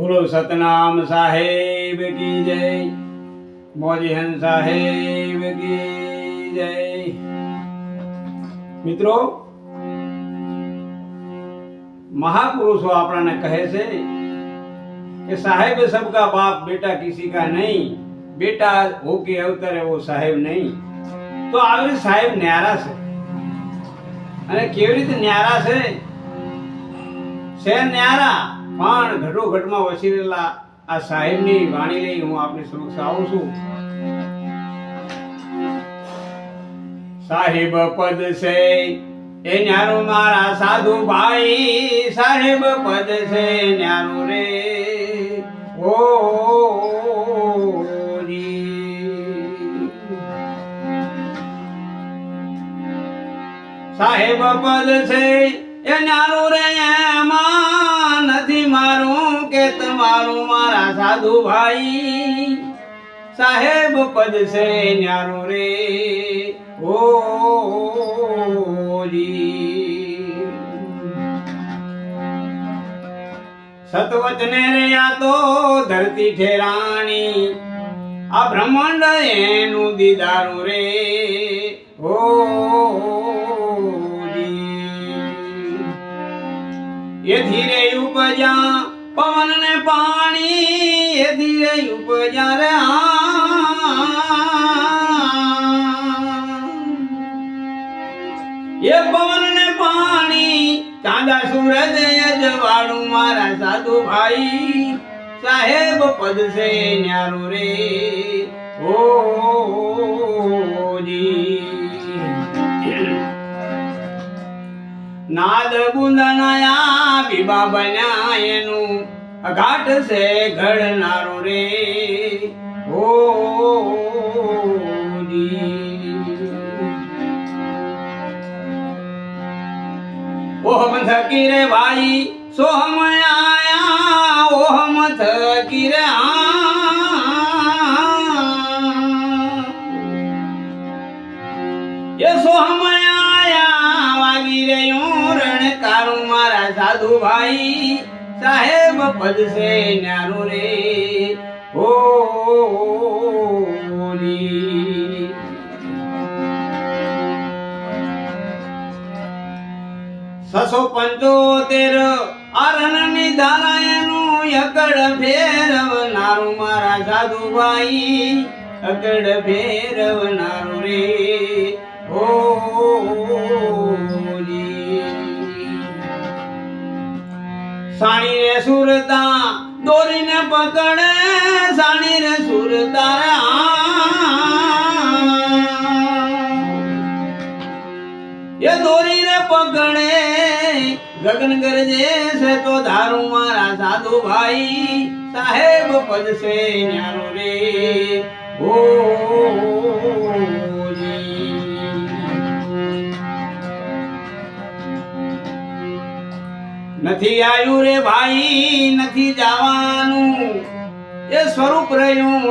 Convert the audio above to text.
બોલો સતનામ સાહેબ की जय, મોજીહન સાહેબ की जय। મિત્રો, महापुरुषो आपने कहे से कि साहेब सबका बाप बेटा किसी का नहीं, बेटा हो के अवतरे वो साहेब नहीं। तो આવી સાહેબ ન્યારા છે અને કેવી રીતે ન્યારા છે ન્યારા પણ ઘટો ઘટમાં વસીરેલા આ સાહેબની વાણી લઈ હું આપની સમક્ષ આવું છું। સાહેબ પદ છે એ ન્યારો મારા સાધુ ભાઈ, સાહેબ પદ છે ન્યારો રે ઓ સાહેબ પદ છે એ ન્યારો રે એમાં નથી મારું કે તમારું મારા સાધુ ભાઈ, સાહેબ પદ છે ન્યારો રે ઓ સતવચને રે આ તો ધરતી ઠેરાણી, આ બ્રહ્માંડ એનું દીદારું રે ઓ ये धीरे उपजा पवन ने पानी, ये धीरे उपजा रे ये पवन ने पानी, चांदा सूरज अजवाड़ू मारा साधु भाई, साहेब पद से न्यारो रे ओ जी। नाद बुंदनाया बीबा बनायनु घाट से घड़नारो रे ओ ओह थकी रे भाई सोहम आया, ओह थकी रे ये सोहम आया वागी रे रणकारू मारा साधु भाई, साहेब पद से न्यारो रे ओ ससो पंचोतेर आरण निधारायनु यकड़ फेरव नारू मारा साधु भाई, अकड़ फेरव नारू रे ओ साणी रे सुरता दोरी ने पकड़े, साणी रे सुरता ये दोरी रे पकड़े, गगन गरजे से तो धारू मारा साधु भाई, साहेब पद से न्यारो रे ओ નથી આયુ રે ભાઈ નથી જવાનું, એ સ્વરૂપ રહ્યું